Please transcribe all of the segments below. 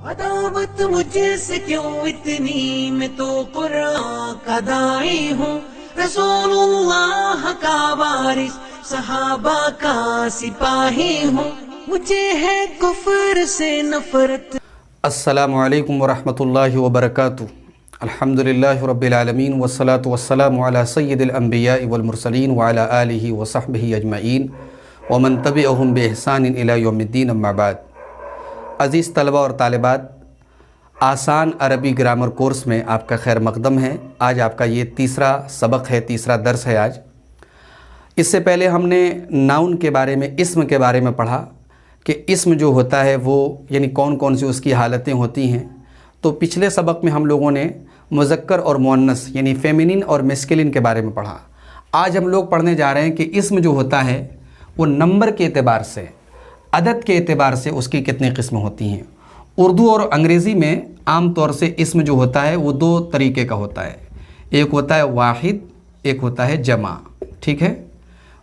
अदावत मुझसे क्यों इतनी, मैं तो कुरान का दाई हूँ, रसूलुल्लाह का वारिस, सहाबा का सिपाही हूँ, मुझे है कुफ्र से नफरत। अस्सलामु अलैकुम वरहमतुल्लाहि वबरकातुहू। अल्हम्दुलिल्लाहि रब्बिल आलमीन वस्सलातु वस्सलामु अला सय्यिदिल अंबियाइ वल मुरसलीन व अला आलिहि व सहबिहि अजमईन व मन तबिअहुम बि इहसानिन इला यौमिद्दीन, अम्मा बाद। अज़ीज़ तलबा और तालिबात, आसान अरबी ग्रामर कोर्स में आपका खैर मक़दम है। आज आपका ये तीसरा सबक है, तीसरा दर्स है आज। इससे पहले हमने नाउन के बारे में, इस्म के बारे में पढ़ा कि इस्म जो होता है वो यानी कौन कौन सी उसकी हालतें होती हैं। तो पिछले सबक में हम लोगों ने मुज़क्कर और मुअन्नस यानी फ़ेमिनिन और मैस्कुलिन के बारे में पढ़ा। आज हम लोग पढ़ने जा रहे हैं कि इस्म जो होता है वो नंबर के एतबार से, अदद के एतबार से उसकी कितनी किस्म होती हैं। उर्दू और अंग्रेज़ी में आम तौर से इस्म जो होता है वो दो तरीके का होता है। एक होता है वाहिद, एक होता है जमा। ठीक है,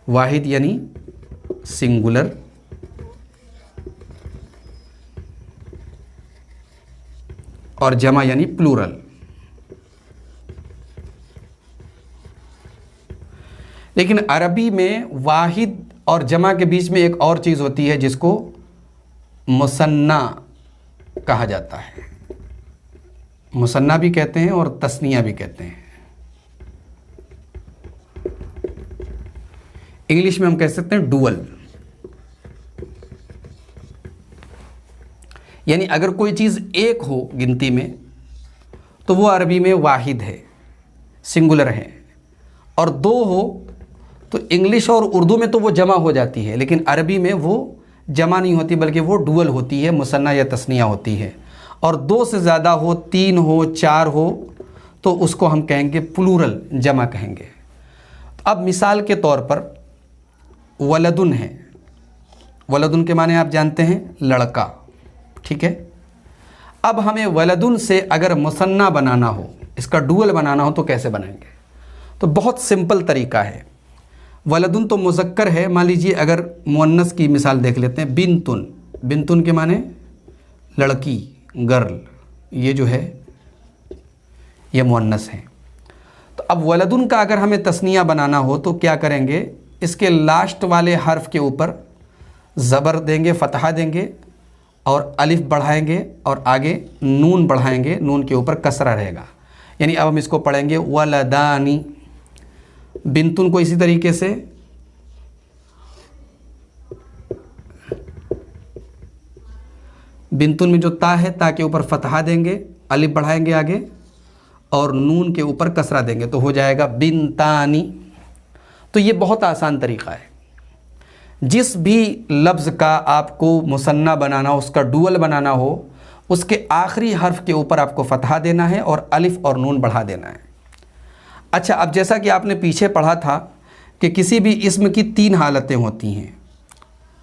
वाहिद यानी सिंगुलर, और जमा यानी प्लूरल। लेकिन अरबी में वाहिद और जमा के बीच में एक और चीज़ होती है जिसको मुसन्ना कहा जाता है। मुसन्ना भी कहते हैं और तस्निया भी कहते हैं। इंग्लिश में हम कह सकते हैं डुअल। यानी अगर कोई चीज़ एक हो गिनती में तो वो अरबी में वाहिद है, सिंगुलर है, और दो हो तो इंग्लिश और उर्दू में तो वो जमा हो जाती है, लेकिन अरबी में वो जमा नहीं होती बल्कि वो डुअल होती है, मुसन्ना या तस्निया होती है। और दो से ज़्यादा हो, तीन हो, चार हो तो उसको हम कहेंगे प्लूरल, जमा कहेंगे। अब मिसाल के तौर पर वलदुन है। वलदुन के माने आप जानते हैं, लड़का। ठीक है, अब हमें वलदुन से अगर मुसन्ना बनाना हो, इसका डुअल बनाना हो तो कैसे बनाएंगे? तो बहुत सिंपल तरीका है। वलदुन तो मुज़क्कर है, मान लीजिए अगर मुअन्नस की मिसाल देख लेते हैं, बिनतुन। बिनतुन के माने लड़की, गर्ल। ये जो है ये मुअन्नस है। तो अब वलदुन का अगर हमें तस्निया बनाना हो तो क्या करेंगे? इसके लास्ट वाले हर्फ के ऊपर ज़बर देंगे, फ़तहा देंगे और अलिफ बढ़ाएंगे और आगे नून बढ़ाएंगे, नून के ऊपर कसरा रहेगा। यानी अब हम इसको पढ़ेंगे वलदानी। बिनतुन को इसी तरीके से बिनतुन में जो ता है, ता के ऊपर फतहा देंगे, अलिफ बढ़ाएंगे आगे और नून के ऊपर कसरा देंगे तो हो जाएगा बिनतानी। तो ये बहुत आसान तरीक़ा है। जिस भी लफ्ज़ का आपको मुसन्ना बनाना हो, उसका डुअल बनाना हो, उसके आखिरी हर्फ के ऊपर आपको फतहा देना है और अलिफ और नून बढ़ा देना है। अच्छा, अब जैसा कि आपने पीछे पढ़ा था कि किसी भी इस्म की तीन हालतें होती हैं,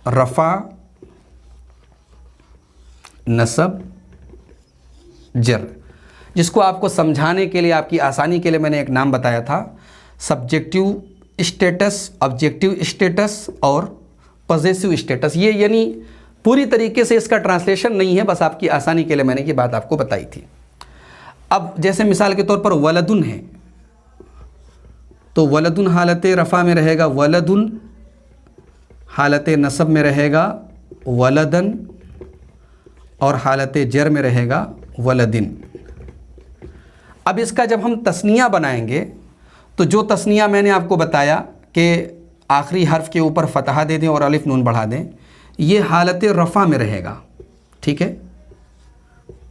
रफ़ा, नसब, जर, जिसको आपको समझाने के लिए, आपकी आसानी के लिए मैंने एक नाम बताया था, सब्जेक्टिव स्टेटस, ऑब्जेक्टिव स्टेटस और पॉजेसिव स्टेटस। ये यानी पूरी तरीके से इसका ट्रांसलेशन नहीं है, बस आपकी आसानी के लिए मैंने ये बात आपको बताई थी। अब जैसे मिसाल के तौर पर वलदुन है तो वलदुन हालत रफ़ा में रहेगा वलदुन, हालत नसब में रहेगा वलदन और हालत जर में रहेगा वलदिन। अब इसका जब हम तस्निया बनाएंगे तो जो तस्निया मैंने आपको बताया कि आखिरी हर्फ के ऊपर फतहा दे दें और अलिफ नून बढ़ा दें, ये हालत रफ़ा में रहेगा। ठीक है,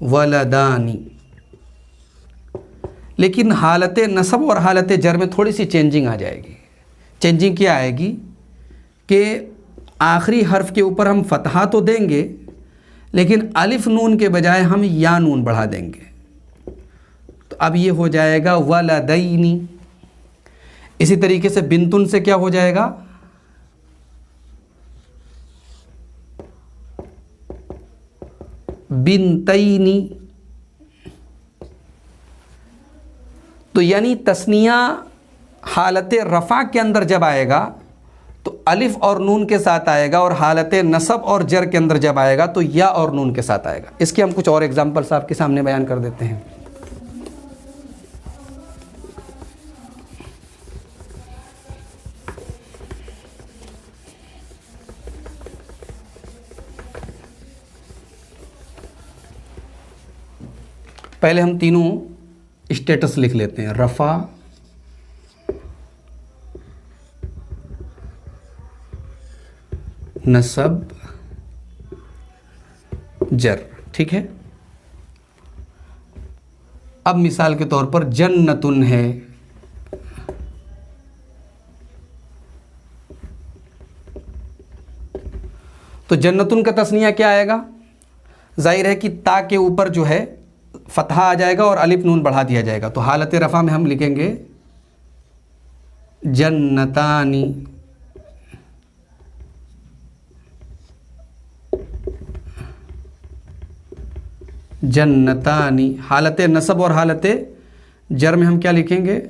वलदानी। लेकिन हालत नसब और हालत जर में थोड़ी सी चेंजिंग आ जाएगी। चेंजिंग क्या आएगी कि आखिरी हर्फ के ऊपर हम फतहा तो देंगे लेकिन अलिफ नून के बजाय हम या नून बढ़ा देंगे। तो अब ये हो जाएगा वलदैनी। इसी तरीके से बिनतुन से क्या हो जाएगा? बिनतैनी। तो यानी तस्निया हालत रफ़ा के अंदर जब आएगा तो अलिफ और नून के साथ आएगा, और हालत नसब और जर के अंदर जब आएगा तो या और नून के साथ आएगा। इसके हम कुछ और एग्जाम्पल्स आपके सामने बयान कर देते हैं। पहले हम तीनों स्टेटस लिख लेते हैं, रफ़ा, नसब, जर। ठीक है। अब मिसाल के तौर पर जन्नतुन है, तो जन्नतुन का तस्निया क्या आएगा? जाहिर है कि ता के ऊपर जो है फतहा आ जाएगा और अलिफ नून बढ़ा दिया जाएगा, तो हालत रफ़ा में हम लिखेंगे जन्नतानी। जन्नतानी। हालत नसब और हालत जर में हम क्या लिखेंगे?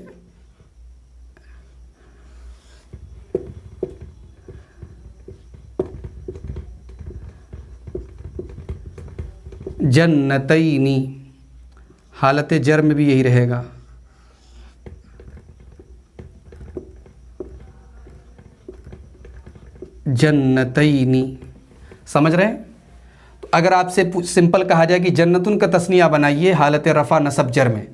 जन्नतैनी। हालत जर में भी यही रहेगा। जन्नतैनी। समझ रहे हैं? तो अगर आपसे सिंपल कहा जाए कि जन्नतुन का तस्निया बनाइए हालत रफ़ा नसब जर में,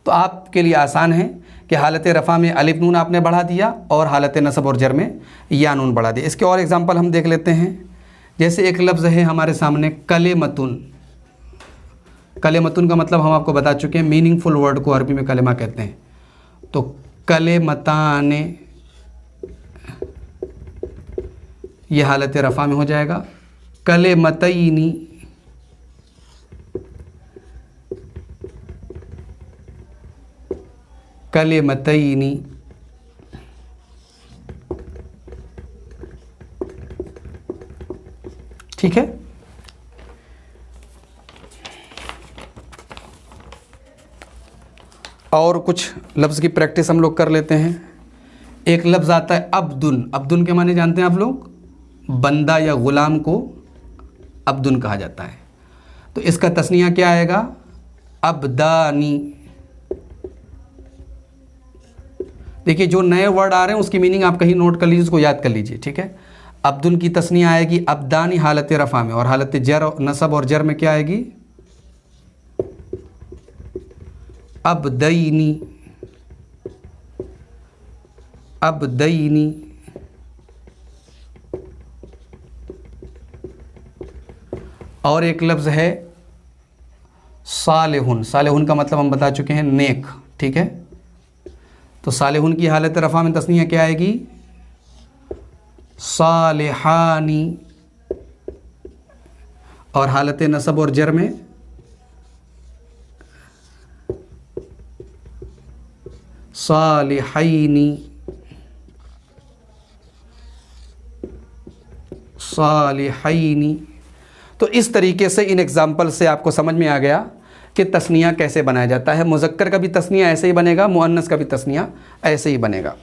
तो आपके लिए आसान है कि हालत रफ़ा में अलिफ नून आपने बढ़ा दिया और हालत नसब और जर में या नून बढ़ा दिया। इसके और एग्जांपल हम देख लेते हैं। जैसे एक लफ्ज़ है हमारे सामने कलेमतुन। कलेमतुन का मतलब हम आपको बता चुके हैं, मीनिंगफुल वर्ड को अरबी में कलेमा कहते हैं। तो कलेमताने ये हालत रफ़ा में हो जाएगा। कलेमतैनी, कलेमतैनी। ठीक है। और कुछ लफ्ज़ की प्रैक्टिस हम लोग कर लेते हैं। एक लफ्ज़ आता है अब्दुन। अब्दुन के माने जानते हैं आप लोग? बंदा या ग़ुलाम को अब्दुन कहा जाता है। तो इसका तस्निया क्या आएगा? अब्दानी। देखिए जो नए वर्ड आ रहे हैं उसकी मीनिंग आप कहीं नोट कर लीजिए, उसको याद कर लीजिए। ठीक है। अब्दुन की तस्निया आएगी अब्दानी हालत रफ़ा में, और हालत जर नसब और जर में क्या आएगी? अब्दैनी। अब्दैनी। और एक लफ्ज़ है सालेहुन। सालेहुन का मतलब हम बता चुके हैं नेक। ठीक है। तो सालेहुन की हालत रफ़ा में तस्निया क्या आएगी? सालेहानी। और हालत नसब और जर में सालिहैनी। सालिहैनी। तो इस तरीके से इन एग्जाम्पल से आपको समझ में आ गया कि तस्निया कैसे बनाया जाता है। मुज़क्कर का भी तस्निया ऐसे ही बनेगा, मुअन्नस का भी तस्निया ऐसे ही बनेगा।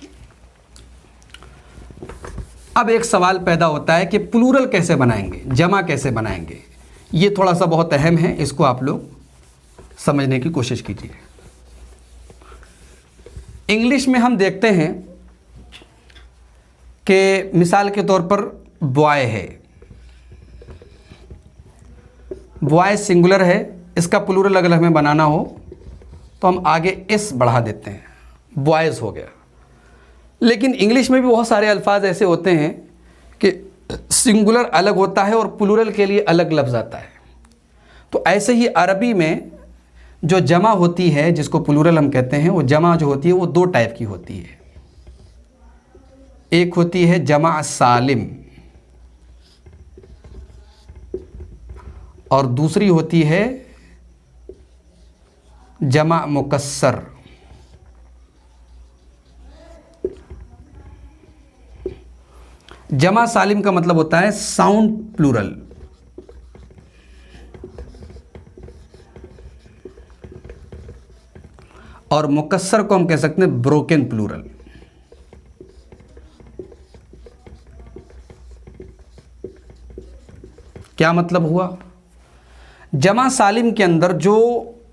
अब एक सवाल पैदा होता है कि प्लूरल कैसे बनाएंगे, जमा कैसे बनाएंगे। ये थोड़ा सा बहुत अहम है, इसको आप लोग समझने की कोशिश कीजिए। इंग्लिश में हम देखते हैं कि मिसाल के तौर पर बॉय है, बॉय सिंगुलर है, इसका प्लूरल अगर हमें बनाना हो तो हम आगे एस बढ़ा देते हैं, बॉयज़ हो गया। लेकिन इंग्लिश में भी बहुत सारे अल्फाज ऐसे होते हैं कि सिंगुलर अलग होता है और प्लूरल के लिए अलग लफ्ज़ आता है। तो ऐसे ही अरबी में जो जमा होती है, जिसको प्लूरल हम कहते हैं, वो जमा जो होती है वो दो टाइप की होती है। एक होती है जमा सालिम और दूसरी होती है जमा मुकस्सर। जमा सालिम का मतलब होता है साउंड प्लूरल, और मुकस्सर को हम कह सकते हैं ब्रोकन प्लूरल। क्या मतलब हुआ? जमा सालिम के अंदर जो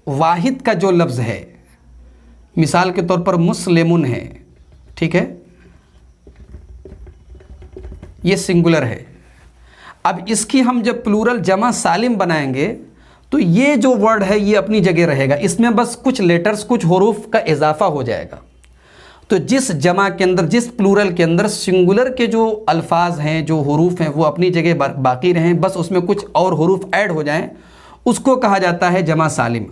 वाहिद का जो लफ्ज़ है, मिसाल के तौर पर मुस्लिमुन है, ठीक है, ये सिंगुलर है। अब इसकी हम जब प्लूरल जमा सालिम बनाएंगे तो ये जो वर्ड है ये अपनी जगह रहेगा, इसमें बस कुछ लेटर्स, कुछ हुरूफ का इजाफा हो जाएगा। तो जिस जमा के अंदर, जिस प्लूरल के अंदर सिंगुलर के जो अल्फाज हैं, जो हुरूफ हैं, वो अपनी जगह बाकी रहें, बस उसमें कुछ और हुरूफ ऐड हो जाएं, उसको कहा जाता है जमा सालिम।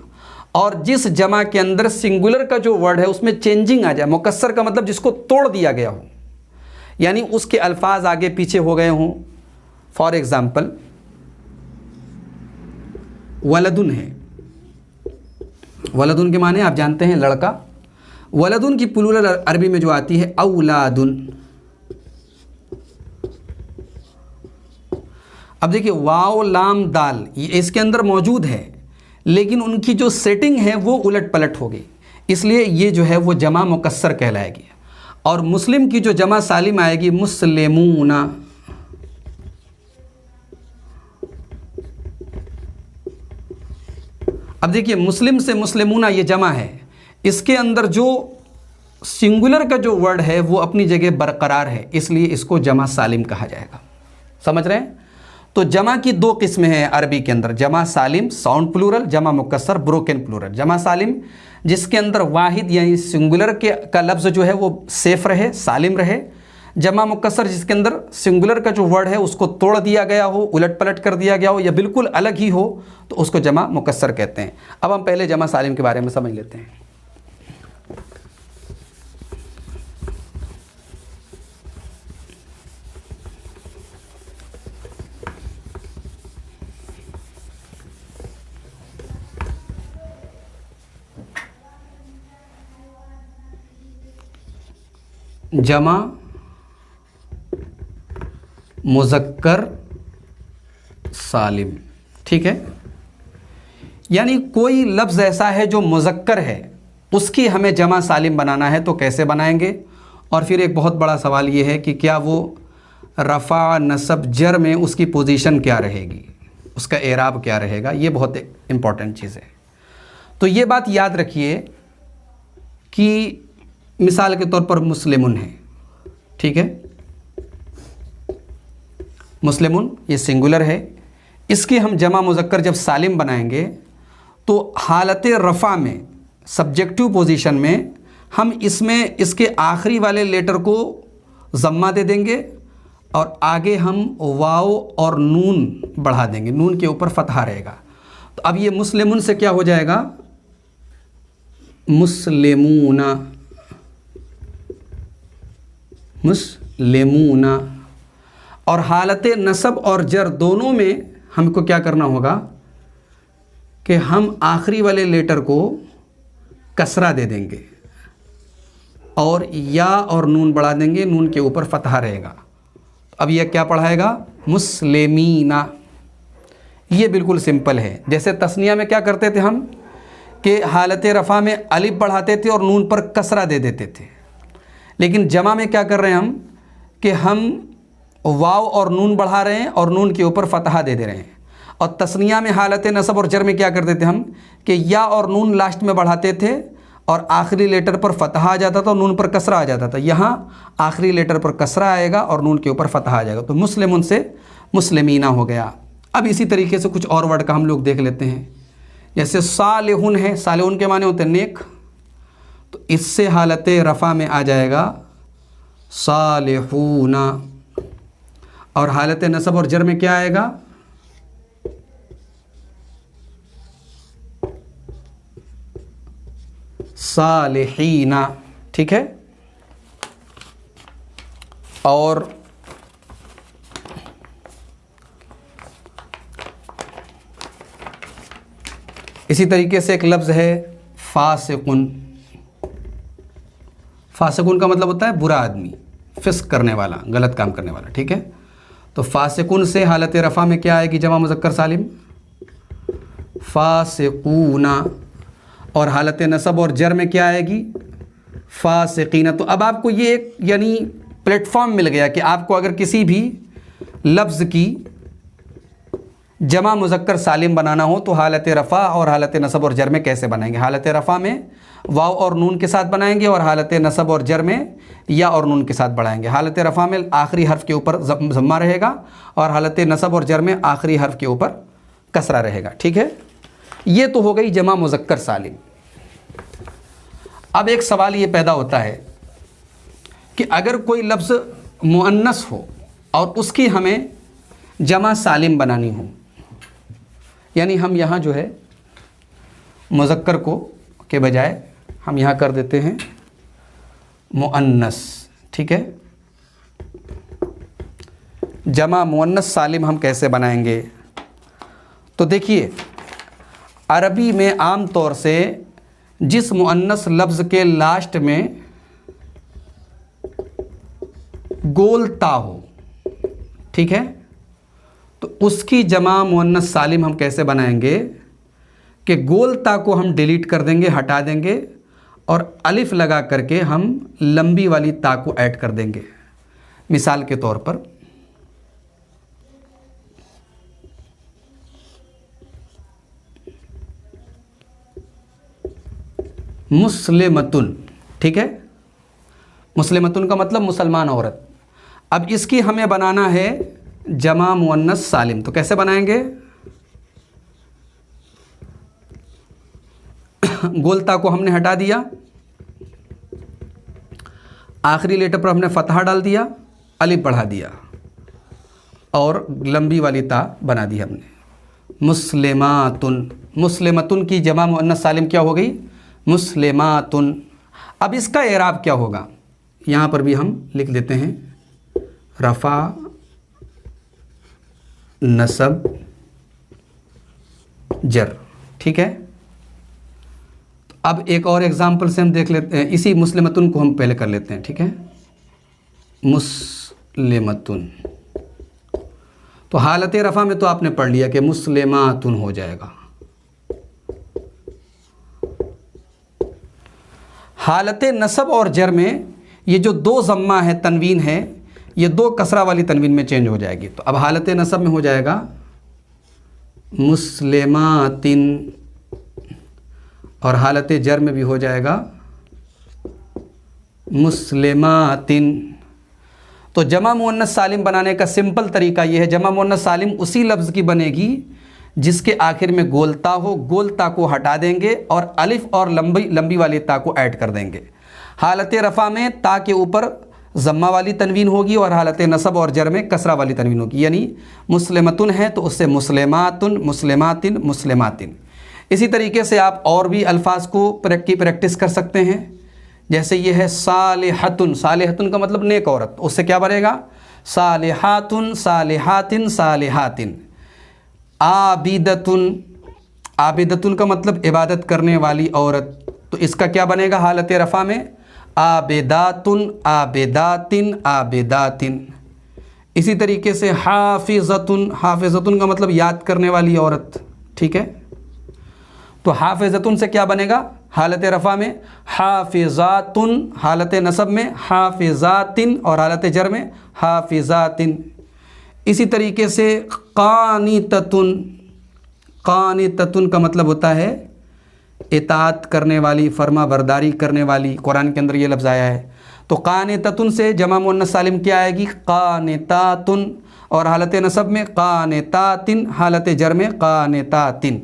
और जिस जमा के अंदर सिंगुलर का जो वर्ड है उसमें चेंजिंग आ जाए, मुकस्सर का मतलब जिसको तोड़ दिया गया हो, यानी उसके अल्फाज आगे पीछे हो गए हों। फॉर एग्ज़ाम्पल वलदुन है, वलदुन के माने आप जानते हैं लड़का। वलदुन की प्लूरल अरबी में जो आती है औलादुन। अब देखिए वाव लाम दाल ये इसके अंदर मौजूद है, लेकिन उनकी जो सेटिंग है वो उलट पलट हो गई, इसलिए ये जो है वो जमा मुकस्सर कहलाएगी। और मुस्लिम की जो जमा सालिम आएगी मुस्लिमूना। अब देखिए मुस्लिम से मुस्लिमूना ये जमा है, इसके अंदर जो सिंगुलर का जो वर्ड है वो अपनी जगह बरकरार है, इसलिए इसको जमा सालिम कहा जाएगा। समझ रहे हैं? तो जमा की दो किस्में हैं अरबी के अंदर, जमा सालिम साउंड प्लूरल, जमा मुकस्सर ब्रोकन प्लूरल। जमा सालिम जिसके अंदर वाहिद यानी सिंगुलर का लफ्ज़ जो है वो सेफ रहे, सालिम रहे। जमा मुकस्सर जिसके अंदर सिंगुलर का जो वर्ड है उसको तोड़ दिया गया हो, उलट पलट कर दिया गया हो या बिल्कुल अलग ही हो, तो उसको जमा मुकस्सर कहते हैं। अब हम पहले जमा सालिम के बारे में समझ लेते हैं। जमा मुज़क्कर सालिम, ठीक है, यानी कोई लफ्ज़ ऐसा है जो मुज़क्कर है, उसकी हमें जमा सालिम बनाना है, तो कैसे बनाएंगे? और फिर एक बहुत बड़ा सवाल ये है कि क्या वो रफ़ा नसब जर में उसकी पोजीशन क्या रहेगी, उसका एराब क्या रहेगा? ये बहुत इम्पॉर्टेंट चीज़ है। तो ये बात याद रखिए कि मिसाल के तौर पर मुस्लिमुन है, ठीक है, मुस्लिमुन ये सिंगुलर है, इसकी हम जमा मुज़क्कर जब सालिम बनाएंगे तो हालत रफ़ा में सब्जेक्टिव पोजीशन में हम इसमें इसके आखिरी वाले लेटर को ज़म्मा दे देंगे और आगे हम वाव और नून बढ़ा देंगे, नून के ऊपर फतहा रहेगा। तो अब ये मुस्लिमुन से क्या हो जाएगा? मुस्लिमूना, मुस्लिमूना। और हालत नसब और जर दोनों में हमको क्या करना होगा कि हम आखिरी वाले लेटर को कसरा दे देंगे और या और नून बढ़ा देंगे, नून के ऊपर फतहा रहेगा। अब यह क्या पढ़ाएगा? मुस्लिमीना। ये बिल्कुल सिंपल है। जैसे तस्निया में क्या करते थे हम कि हालत रफ़ा में अलिफ बढ़ाते थे और नून पर कसरा दे देते थे, लेकिन जमा में क्या कर रहे हैं हम कि हम वाव और नून बढ़ा रहे हैं और नून के ऊपर फतहा दे दे रहे हैं। और तस्निया में हालत नसब और जर में क्या करते थे हम कि या और नून लास्ट में बढ़ाते थे और आखिरी लेटर पर फतहा आ जाता था और नून पर कसरा आ जाता था। यहाँ आखिरी लेटर पर कसरा आएगा और नून के ऊपर फतहा आ जाएगा, तो मुस्लिमुन से मुस्लिमीना हो गया। अब इसी तरीके से कुछ और वर्ड का हम लोग देख लेते हैं। जैसे सालिहुन है, सालिहुन के माने होते हैं नेक, तो इससे हालत रफ़ा में आ जाएगा सालिहूना। और हालत नसब और जर में क्या आएगा? सालिहीना, ठीक है। और इसी तरीके से एक लफ्ज़ है फासिकुन। फासिकुन का मतलब होता है बुरा आदमी, फिस्क करने वाला, गलत काम करने वाला, ठीक है। तो फासिकुन से हालत रफ़ा में क्या आएगी? जमा मुज़क्कर सालिम फासिकूना। और हालत नसब और जर में क्या आएगी? फासिकीना। तो अब आपको ये एक यानी प्लेटफॉर्म मिल गया कि आपको अगर किसी भी लफ्ज़ की जमा मुज़क्कर सालिम बनाना हो तो हालत रफ़ा और हालत नसब और जर में कैसे बनाएंगे। हालत रफ़ा में वाव और नून के साथ बनाएंगे और हालत नसब और जर में या और नून के साथ बढ़ाएंगे। हालत रफ़ा में आखिरी हर्फ के ऊपर ज़म्मा रहेगा और हालत नसब और जर में आखिरी हर्फ के ऊपर कसरा रहेगा। ठीक है, ये तो हो गई जमा मुज़क्कर सालिम। अब एक सवाल ये पैदा होता है कि अगर कोई लफ्ज़ मुअन्नस हो और उसकी हमें जमा सालिम बनानी हो, यानी हम यहाँ जो है मुज़क्कर को के बजाय हम यहाँ कर देते हैं मुअन्नस। ठीक है, जमा मुअन्नस सालिम हम कैसे बनाएंगे? तो देखिए, अरबी में आम तौर से जिस मुअन्नस लफ्ज़ के लास्ट में गोल ता हो, ठीक है, तो उसकी जमा मुअन्नस सालिम हम कैसे बनाएंगे कि गोल ता को हम डिलीट कर देंगे, हटा देंगे और अलिफ लगा करके हम लंबी वाली ता को ऐड कर देंगे। मिसाल के तौर पर मुस्लिमतुन, ठीक है, मुस्लिमतुन का मतलब मुसलमान औरत। अब इसकी हमें बनाना है जमा मुअन्नस सालिम, तो कैसे बनाएंगे? गोलता को हमने हटा दिया, आखिरी लेटर पर हमने फतहा डाल दिया, अलिफ बढ़ा दिया और लंबी वाली ता बना दी हमने, मुस्लिमातुन। मुस्लिमतुन की जमा मुअन्नस सालिम क्या हो गई? मुस्लिमातुन। अब इसका एराब क्या होगा? यहाँ पर भी हम लिख देते हैं रफ़ा नसब जर। ठीक है, अब एक और एग्जाम्पल से हम देख लेते हैं, इसी मुस्लिमतुन को हम पहले कर लेते हैं। ठीक है, मुस्लिमतुन, तो हालत रफ़ा में तो आपने पढ़ लिया कि मुस्लिमातुन हो जाएगा। हालत नसब और जर में ये जो दो ज़म्मा है, तनवीन है, ये दो कसरा वाली तनवीन में चेंज हो जाएगी। तो अब हालत नसब में हो जाएगा मुस्लिमातिन और हालत जर में भी हो जाएगा मुस्लिमातिन। तो जमा मुअन्नस सालिम बनाने का सिंपल तरीका ये है, जमा मुअन्नस सालिम उसी लफ्ज़ की बनेगी जिसके आखिर में गोलता हो, गोलता को हटा देंगे और अलिफ और लंबी वाली ता को ऐड कर देंगे। हालत रफ़ा में ता के ऊपर ज़म्मा वाली तनवीन होगी और हालत नसब और जर में कसरा वाली तनवीन होगी, यानी मुस्लिमतुन है तो उससे मुस्लिमातुन, मुस्लिमातिन, मुस्लिमातिन। इसी तरीके से आप और भी अल्फाज को की प्रैक्टिस कर सकते हैं। जैसे ये है सालिहतुन, सालिहतुन का मतलब नेक औरत, उससे क्या बनेगा? सालिहातुन, सालिहातिन, सालिहातिन। आबिदतुन, आबिदतुन का मतलब इबादत करने वाली औरत, तो इसका क्या बनेगा हालत रफ़ा में? आबिदातुन, आबिदातिन, आबिदातिन। इसी तरीके से हाफिज़तुन, हाफिज़तुन का मतलब याद करने वाली औरत। ठीक है, तो हाफिज़तुन से क्या बनेगा हालत रफ़ा में? हाफिज़ातुन, हालत नसब में हाफिज़ातिन और हालत जर में हाफिज़ातिन। इसी तरीके से क़ानिततुन, क़ानिततुन का मतलब होता है इताअत करने वाली, फर्मा बरदारी करने वाली। कुरान के अंदर ये लफ्ज़ आया है। तो क़ानिततुन से जमा मुअन्नस सालिम क्या आएगी? क़ानितातुन और हालत नसब में क़ानितातिन, हालत जर में क़ानितातिन।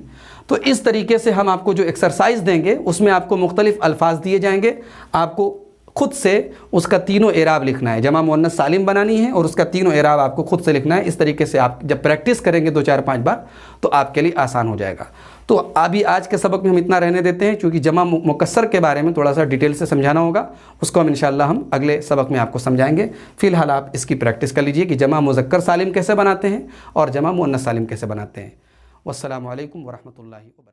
तो इस तरीके से हम आपको जो एक्सरसाइज देंगे उसमें आपको मुख्तलिफ़ अल्फाज दिए जाएंगे, आपको खुद से उसका तीनों एराब लिखना है। जमा मुअन्नस सालिम बनानी है और उसका तीनों एराब आपको खुद से लिखना है। इस तरीके से आप जब प्रैक्टिस करेंगे 2 4 5 बार तो आपके लिए आसान हो जाएगा। तो अभी आज के सबक में हम इतना रहने देते हैं, क्योंकि जमा मुकस्सर के बारे में थोड़ा सा डिटेल से समझाना होगा, उसको हम इंशाअल्लाह हम अगले सबक में आपको समझाएंगे। फ़िलहाल आप इसकी प्रैक्टिस कर लीजिए कि जमा मुज़क्कर सालिम कैसे बनाते हैं और जमा मुअन्नस सालिम कैसे बनाते हैं। वस्सलामु अलैकुम वरहमतुल्लाहि वबरकातुहू।